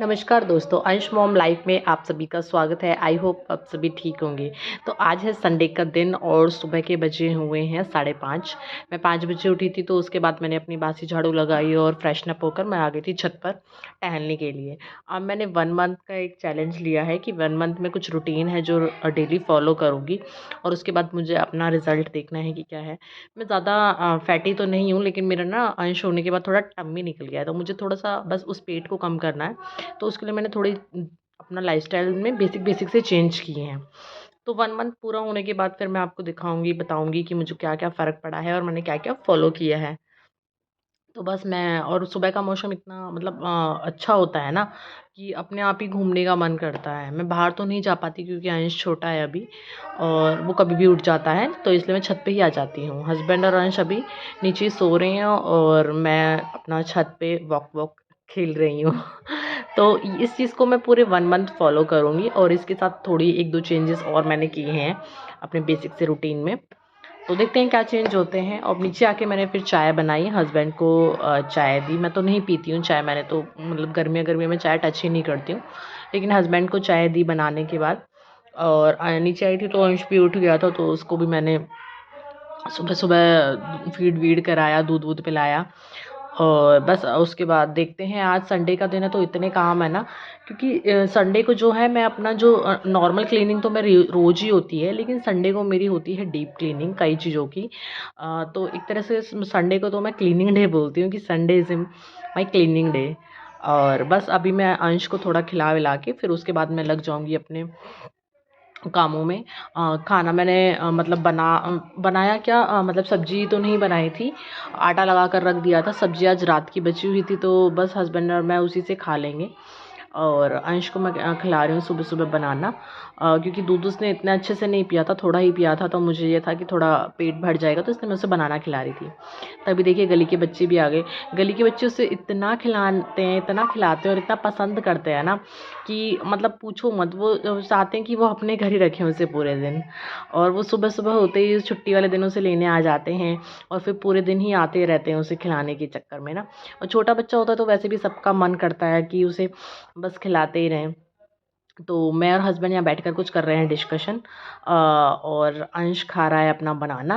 नमस्कार दोस्तों, अंश मॉम लाइफ में आप सभी का स्वागत है। आई होप आप सभी ठीक होंगे। तो आज है संडे का दिन और सुबह के बजे हुए हैं 5:30। मैं 5 बजे उठी थी, तो उसके बाद मैंने अपनी बासी झाड़ू लगाई और फ्रेशन अप होकर मैं आ गई थी छत पर टहलने के लिए। अब मैंने 1 मंथ का एक चैलेंज लिया है कि 1 मंथ में कुछ रूटीन है जो डेली फॉलो करूँगी और उसके बाद मुझे अपना रिज़ल्ट देखना है कि क्या है। मैं ज़्यादा फैटी तो नहीं हूँ, लेकिन मेरा ना अंश होने के बाद थोड़ा टम्मी निकल गया है, तो मुझे थोड़ा-सा बस उस पेट को कम करना है। तो उसके लिए मैंने थोड़ी अपना लाइफ़स्टाइल में बेसिक बेसिक से चेंज किए हैं। तो 1 मंथ पूरा होने के बाद फिर मैं आपको दिखाऊँगी, बताऊँगी कि मुझे क्या-क्या फ़र्क पड़ा है और मैंने क्या-क्या फ़ॉलो किया है। तो बस मैं और सुबह का मौसम इतना मतलब अच्छा होता है ना कि अपने आप ही घूमने का मन करता है। मैं बाहर तो नहीं जा पाती क्योंकि अंश छोटा है अभी और वो कभी भी उठ जाता है, तो इसलिए मैं छत पे ही आ जाती हूँ। हस्बैंड और अंश अभी नीचे सो रहे हैं और मैं अपना छत पे वॉक-वॉक खेल रही हूँ। तो इस चीज़ को मैं पूरे 1 मंथ फ़ॉलो करूँगी और इसके साथ थोड़ी 1-2 चेंजेस और मैंने किए हैं अपने बेसिक से रूटीन में। तो देखते हैं क्या चेंज होते हैं। और नीचे आके मैंने फिर चाय बनाई, हस्बैंड को चाय दी। मैं तो नहीं पीती हूँ चाय, मैंने तो मतलब गर्मियों-गर्मियों में चाय टच ही नहीं करती हूँ। लेकिन हस्बैंड को चाय दी बनाने के बाद और नीचे आई थी तो अंश भी उठ गया था, तो उसको भी मैंने सुबह-सुबह फ़ीड-वीड कराया, दूध-वूध पिलाया और बस उसके बाद देखते हैं। आज संडे का दिन है तो इतने काम है ना, क्योंकि संडे को जो है मैं अपना जो नॉर्मल क्लीनिंग तो मेरी रोज़ ही होती है, लेकिन संडे को मेरी होती है डीप क्लीनिंग कई चीज़ों की। तो एक तरह से संडे को तो मैं क्लीनिंग डे बोलती हूँ कि Sunday is my cleaning day. और बस अभी मैं अंश को थोड़ा खिला-विला के फिर उसके बाद मैं लग जाऊँगी अपने कामों में। खाना मैंने मतलब बनाया क्या, मतलब सब्ज़ी तो नहीं बनाई थी, आटा लगा कर रख दिया था। सब्ज़ी आज रात की बची हुई थी, तो बस हस्बैंड और मैं उसी से खा लेंगे। और अंश को मैं खिला रही हूँ सुबह-सुबह बनाना, क्योंकि दूध उसने इतना अच्छे से नहीं पिया था, थोड़ा ही पिया था, तो मुझे ये था कि थोड़ा पेट भर जाएगा, तो इसलिए मैं उसे बनाना खिला रही थी। तभी देखिए गली के बच्चे भी आ गए। गली के बच्चे उसे इतना खिलाते हैं, इतना खिलाते हैं और इतना पसंद करते हैं ना कि मतलब पूछो मत। वो चाहते हैं कि वो अपने घर ही रखें उसे पूरे दिन। और वो सुबह-सुबह होते ही छुट्टी वाले दिन उसे लेने आ जाते हैं और फिर पूरे दिन ही आते रहते हैं उसे खिलाने के चक्कर में ना। और छोटा बच्चा होता है तो वैसे भी सबका मन करता है कि उसे बस खिलाते ही रहें। तो मैं और हस्बैंड यहाँ बैठकर कुछ कर रहे हैं डिस्कशन, और अंश खा रहा है अपना बनाना।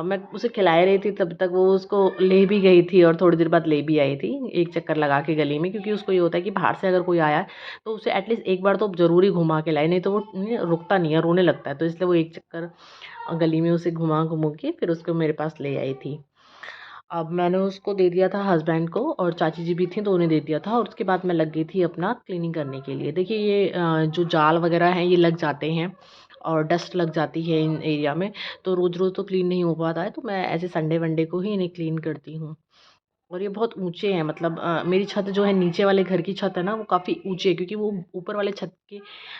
मैं उसे खिला रही थी तब तक वो उसको ले भी गई थी और थोड़ी देर बाद ले भी आई थी, एक चक्कर लगा के गली में, क्योंकि उसको ये होता है कि बाहर से अगर कोई आया है तो उसे एटलीस्ट एक बार तो ज़रूर ही घुमा के लाए, नहीं तो वो रुकता नहीं है, रोने लगता है। तो इसलिए वो एक चक्कर गली में उसे घुमा-घुमू के फिर उसको मेरे पास ले आई थी। अब मैंने उसको दे दिया था हस्बैंड को और चाची जी भी थीं तो उन्हें दे दिया था और उसके बाद मैं लग गई थी अपना क्लीनिंग करने के लिए। देखिए ये जो जाल वग़ैरह हैं ये लग जाते हैं और डस्ट लग जाती है इन एरिया में, तो रोज़-रोज़ तो क्लीन नहीं हो पाता है, तो मैं ऐसे संडे-वनडे को ही इन्हें क्लीन करती हूँ। और ये बहुत ऊँचे हैं, मतलब मेरी छत जो है, नीचे वाले घर की छत है ना, वो काफ़ी ऊँची है क्योंकि वो ऊपर वाले छत के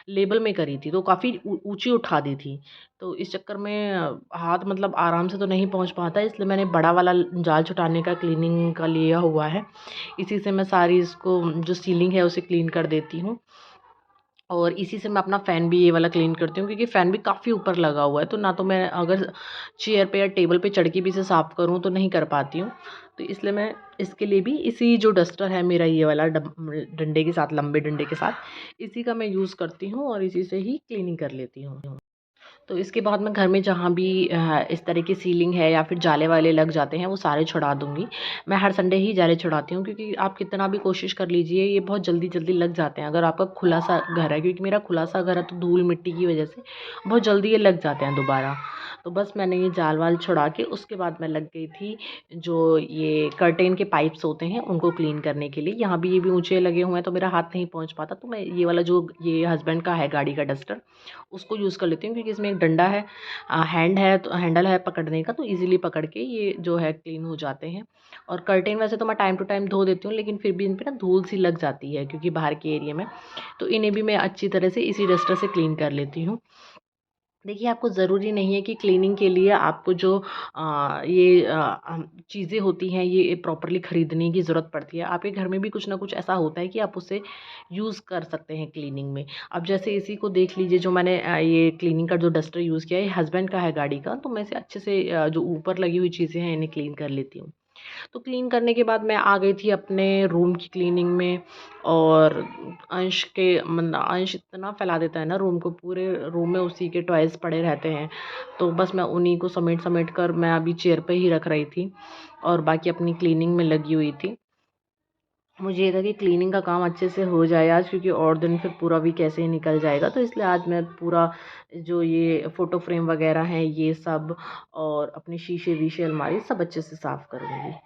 लेवल में करी थी, तो काफ़ी ऊँची उठा दी थी। तो इस चक्कर में हाथ मतलब आराम से तो नहीं पहुँच पाता है, इसलिए मैंने बड़ा वाला जाल छुटाने का क्लीनिंग का लिया हुआ है। इसी से मैं सारी इसको जो सीलिंग है उसे क्लीन कर देती हूँ। और इसी से मैं अपना फ़ैन भी ये वाला क्लीन करती हूँ, क्योंकि फ़ैन भी काफ़ी ऊपर लगा हुआ है, तो ना तो मैं अगर चेयर पे या टेबल पे चढ़ के भी इसे साफ़ करूँ तो नहीं कर पाती हूँ। तो इसलिए मैं इसके लिए भी इसी जो डस्टर है मेरा, ये वाला डंडे के साथ, लंबे डंडे के साथ, इसी का मैं यूज़ करती हूँ और इसी से ही क्लीनिंग कर लेती हूँ। तो इसके बाद मैं घर में जहाँ भी इस तरह की सीलिंग है या फिर जाले वाले लग जाते हैं वो सारे छुड़ा दूँगी। मैं हर संडे ही जाले छुड़ाती हूँ, क्योंकि आप कितना भी कोशिश कर लीजिए ये बहुत जल्दी-जल्दी लग जाते हैं। अगर आपका खुला-सा घर है, क्योंकि मेरा खुला-सा घर है, तो धूल-मिट्टी की वज़ह से बहुत जल्दी ये लग जाते हैं दोबारा। तो बस मैंने ये जाल-वाल छुड़ा के उसके बाद मैं लग गई थी जो ये कर्टेन के पाइप्स होते हैं उनको क्लीन करने के लिए। यहाँ भी ये भी ऊँचे लगे हुए हैं तो मेरा हाथ नहीं पहुँच पाता, तो मैं ये वाला जो ये हस्बैंड का है गाड़ी का डस्टर, उसको यूज़ कर लेती हूँ, क्योंकि इसमें एक डंडा है, हैंड है, तो हैंडल है पकड़ने का, तो ईज़िली पकड़ के ये जो है क्लीन हो जाते हैं। और कर्टेन वैसे तो मैं टाइम टू टाइम धो देती हूँ, लेकिन फिर भी इन पे ना धूल सी लग जाती है क्योंकि बाहर के एरिया में, तो इन्हें भी मैं अच्छी तरह से इसी डस्टर से क्लीन कर लेती हूँ। देखिए, आपको ज़रूरी नहीं है कि क्लीनिंग के लिए आपको जो चीज़ें होती हैं ये प्रॉपर्ली खरीदने की ज़रूरत पड़ती है। आपके घर में भी कुछ ना कुछ ऐसा होता है कि आप उसे यूज़ कर सकते हैं क्लीनिंग में। अब जैसे इसी को देख लीजिए, जो मैंने ये क्लीनिंग का जो डस्टर यूज़ किया है, ये हस्बैंड का है गाड़ी का, तो मैं इसे अच्छे से जो ऊपर लगी हुई चीज़ें हैं इन्हें क्लीन कर लेती हूँ। तो क्लीन करने के बाद मैं आ गई थी अपने रूम की क्लीनिंग में। और अंश इतना फैला देता है ना रूम को, पूरे रूम में उसी के टॉयज़ पड़े रहते हैं। तो बस मैं उन्हीं को समेट समेट कर मैं अभी चेयर पे ही रख रही थी और बाकी अपनी क्लीनिंग में लगी हुई थी। मुझे ये था कि क्लीनिंग का काम अच्छे से हो जाए आज, क्योंकि और दिन फिर पूरा वीक ऐसे ही निकल जाएगा। तो इसलिए आज मैं पूरा जो ये फ़ोटो फ्रेम वगैरह हैं ये सब, और अपने शीशे वीशे अलमारी सब अच्छे से साफ़ करूँगी।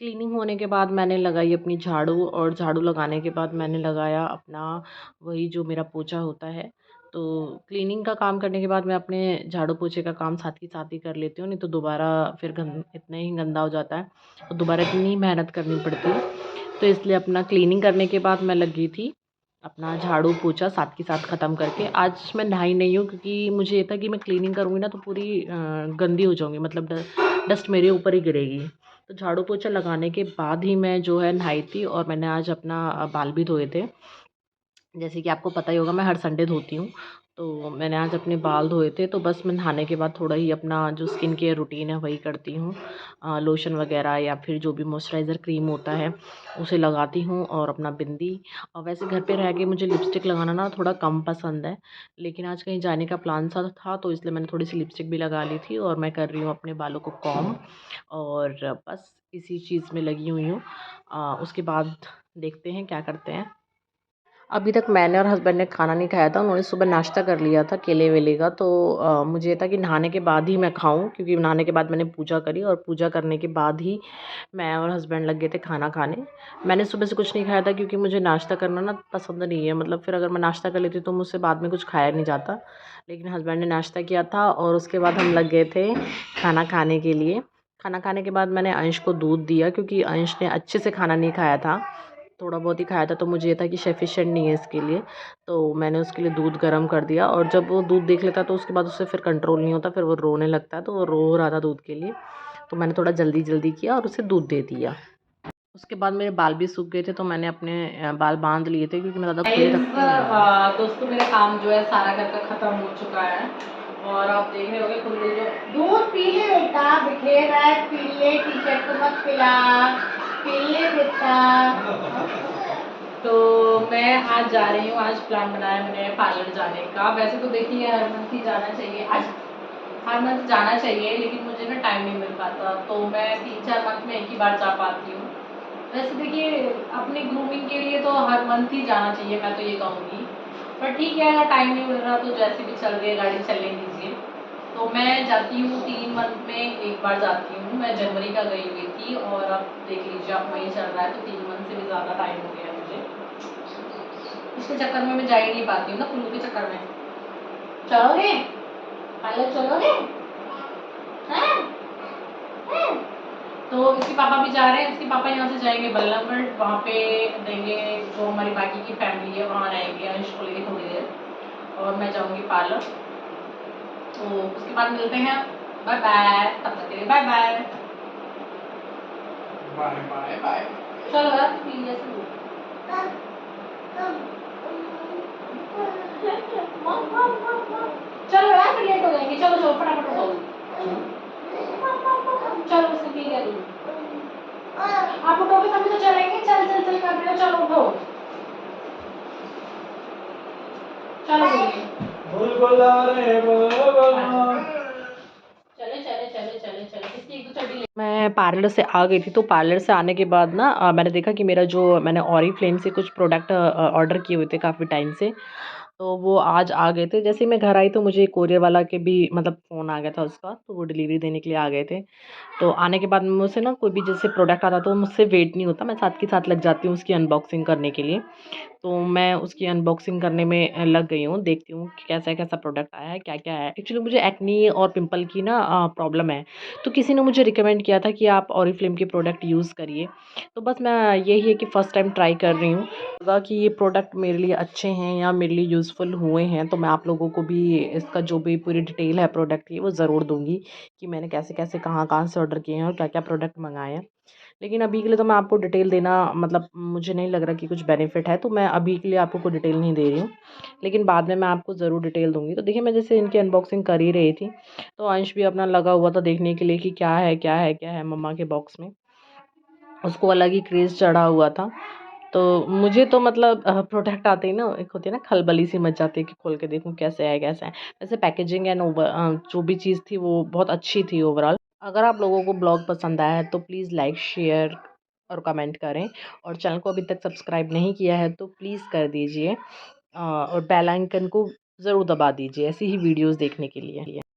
क्लीनिंग होने के बाद मैंने लगाई अपनी झाड़ू, और झाड़ू लगाने के बाद मैंने लगाया अपना वही जो मेरा पोछा होता है। तो क्लीनिंग का काम करने के बाद मैं अपने झाड़ू पोछे का काम साथ ही साथ ही कर लेती हूँ, नहीं तो दोबारा फिर इतना ही गंदा हो जाता है और दोबारा इतनी मेहनत करनी पड़ती है। तो इसलिए अपना क्लीनिंग करने के बाद मैं लगी थी अपना झाड़ू पोछा साथ के साथ ख़त्म करके। आज मैं नहाई नहीं हूँ, क्योंकि मुझे ये था कि मैं क्लीनिंग करूँगी ना तो पूरी गंदी हो जाऊँगी, मतलब डस्ट मेरे ऊपर ही गिरेगी। तो झाड़ू पोछा लगाने के बाद ही मैं जो है नहाई थी, और मैंने आज अपना बाल भी धोए थे। जैसे कि आपको पता ही होगा मैं हर संडे धोती हूँ। तो मैंने आज अपने बाल धोए थे, तो बस मैं नहाने के बाद थोड़ा ही अपना जो स्किन केयर रूटीन है वही करती हूँ। लोशन वगैरह या फिर जो भी मॉइस्चराइज़र क्रीम होता है उसे लगाती हूँ, और अपना बिंदी। और वैसे घर पे रह के मुझे लिपस्टिक लगाना ना थोड़ा कम पसंद है, लेकिन आज कहीं जाने का प्लान सा था तो इसलिए मैंने थोड़ी सी लिपस्टिक भी लगा ली थी, और मैं कर रही हूँ अपने बालों को कॉम्ब। और बस इसी चीज़ में लगी हुई हूँ। उसके बाद देखते हैं क्या करते हैं। अभी तक मैंने और हस्बैंड ने खाना नहीं खाया था, उन्होंने सुबह नाश्ता कर लिया था केले-वेले का। तो मुझे ये था कि नहाने के बाद ही मैं खाऊँ, क्योंकि नहाने के बाद मैंने पूजा करी, और पूजा करने के बाद ही मैं और हस्बैंड लग गए थे खाना खाने। मैंने सुबह से कुछ नहीं खाया था, क्योंकि मुझे नाश्ता करना ना पसंद नहीं है, मतलब फिर अगर मैं नाश्ता कर लेती तो मुझसे बाद में कुछ खाया नहीं जाता। लेकिन हस्बैंड ने नाश्ता किया था, और उसके बाद हम लग गए थे खाना खाने के लिए। खाना खाने के बाद मैंने अंश को दूध दिया, क्योंकि अंश ने अच्छे से खाना नहीं खाया था, थोड़ा बहुत ही खाया था। तो मुझे ये था कि सफिशिएंट नहीं है इसके लिए, तो मैंने उसके लिए दूध गर्म कर दिया। और जब वो दूध देख लेता तो उसके बाद उससे फिर कंट्रोल नहीं होता, फिर वो रोने लगता है। तो वो रो रहा था दूध के लिए, तो मैंने थोड़ा जल्दी जल्दी किया और उसे दूध दे दिया। उसके बाद मेरे बाल भी सूख गए थे, तो मैंने अपने बाल बांध लिए थे, क्योंकि मैं ज़्यादा खुले रखती नहीं। दोस्तों मेरा काम जो है सारा घर का ख़त्म हो चुका है, और आप देख रहे होंगे खुले जो दूध पी ले बेटा, बिखेर रहा है, पी ले, टी-शर्ट को मत पिला, पी ले बेटा। तो मैं आज जा रही हूँ, आज प्लान बनाया मैंने पार्लर जाने का। वैसे तो देखिए हर मंथ ही जाना चाहिए, आज हर मंथ जाना चाहिए, लेकिन मुझे ना टाइम नहीं मिल पाता, तो मैं 3-4 मंथ में एक ही बार जा पाती हूँ। वैसे देखिए अपनी ग्रूमिंग के लिए तो हर मंथ ही जाना चाहिए, मैं तो ये कहूँगी। पर ठीक है, अगर टाइम नहीं मिल रहा तो जैसे भी चल रही है गाड़ी चलने दीजिए। तो मैं जाती हूँ 3 मंथ में एक बार जाती हूँ। मैं जनवरी का गई हुई थी, और अब देख लीजिए अब मई चल रहा है, तो 3 मंथ से भी ज़्यादा टाइम हो गया मुझे। इसके चक्कर में मैं जा ही नहीं पाती हूँ ना, कुल्लू के चक्कर में। चलोगे पार्लर, चलोगे? हैं? हैं? तो इसके पापा भी जा रहे हैं। इसके पापा यहाँ से जाएंगे बल्लभगढ़, वहाँ पे देंगे जो हमारी बाकी की फैमिली है वहाँ रहेंगे अंश को लेके थोड़ी देर, और मैं जाऊँगी पार्लर। तो उसके बाद मिलते हैं, बाय बाय, तब तक के लिए bye bye. Bye bye bye. चलो यार प्लीज ऐसे चलो यार फिर लेट हो जाएंगे, चलो चलो फटाफट उठो, चलो उससे पी लिया दूध। आप उठोगे तभी तो चलेंगे, चल चल चल कर रहे हो, चलो उठो, चलो बोलिए। बुलबुला रे बुलबुला, चले चले चले चले चले, किसकी मैं पार्लर से आ गई थी, तो पार्लर से आने के बाद ना मैंने देखा कि मेरा जो मैंने ऑरिफ्लेम से कुछ प्रोडक्ट ऑर्डर किए हुए थे काफ़ी टाइम से, तो वो आज आ गए थे। जैसे ही मैं घर आई तो मुझे कोरियर वाला के भी मतलब फ़ोन आ गया था उसका, तो वो डिलीवरी देने के लिए आ गए थे। तो आने के बाद मुझसे ना कोई भी जैसे प्रोडक्ट आता है तो मुझसे वेट नहीं होता, मैं साथ के साथ लग जाती हूँ उसकी अनबॉक्सिंग करने के लिए। तो मैं उसकी अनबॉक्सिंग करने में लग गई हूँ, देखती हूँ कि कैसा-कैसा प्रोडक्ट आया है, क्या-क्या है। एक्चुअली मुझे एक्ने और पिंपल की ना प्रॉब्लम है, तो किसी ने मुझे रिकमेंड किया था कि आप ऑरिफ्लेम के प्रोडक्ट यूज़ करिए। तो बस मैं यही है कि फर्स्ट टाइम ट्राई कर रही हूँ। लगा कि ये प्रोडक्ट मेरे लिए अच्छे हैं या मेरे लिए यूज़फुल हुए हैं, तो मैं आप लोगों को भी इसका जो भी पूरी डिटेल है प्रोडक्ट की, वो ज़रूर दूँगी कि मैंने कैसे-कैसे, कहाँ-कहाँ से ऑर्डर किए हैं और क्या-क्या प्रोडक्ट मँगाए हैं। लेकिन अभी के लिए तो मैं आपको डिटेल देना मतलब मुझे नहीं लग रहा कि कुछ बेनिफिट है, तो मैं अभी के लिए आपको कोई डिटेल नहीं दे रही हूँ। लेकिन बाद में मैं आपको ज़रूर डिटेल दूँगी। तो देखिए मैं जैसे इनकी अनबॉक्सिंग कर ही रही थी, तो अंश भी अपना लगा हुआ था देखने के लिए कि क्या है, क्या है, क्या है मम्मा के बॉक्स में। उसको अलग ही क्रेज़ चढ़ा हुआ था। तो मुझे तो मतलब प्रोडक्ट आते ही ना एक होती है ना खलबली सी मच जाती है कि खोल के देखूँ कैसे है, कैसा है। वैसे पैकेजिंग एंड जो भी चीज़ थी वो बहुत अच्छी थी ओवरऑल। अगर आप लोगों को ब्लॉग पसंद आया है तो प्लीज़ लाइक, शेयर और कमेंट करें और चैनल को अभी तक सब्सक्राइब नहीं किया है तो प्लीज़ कर दीजिए और बेल आइकन को ज़रूर दबा दीजिए ऐसी ही वीडियोज़ देखने के लिए।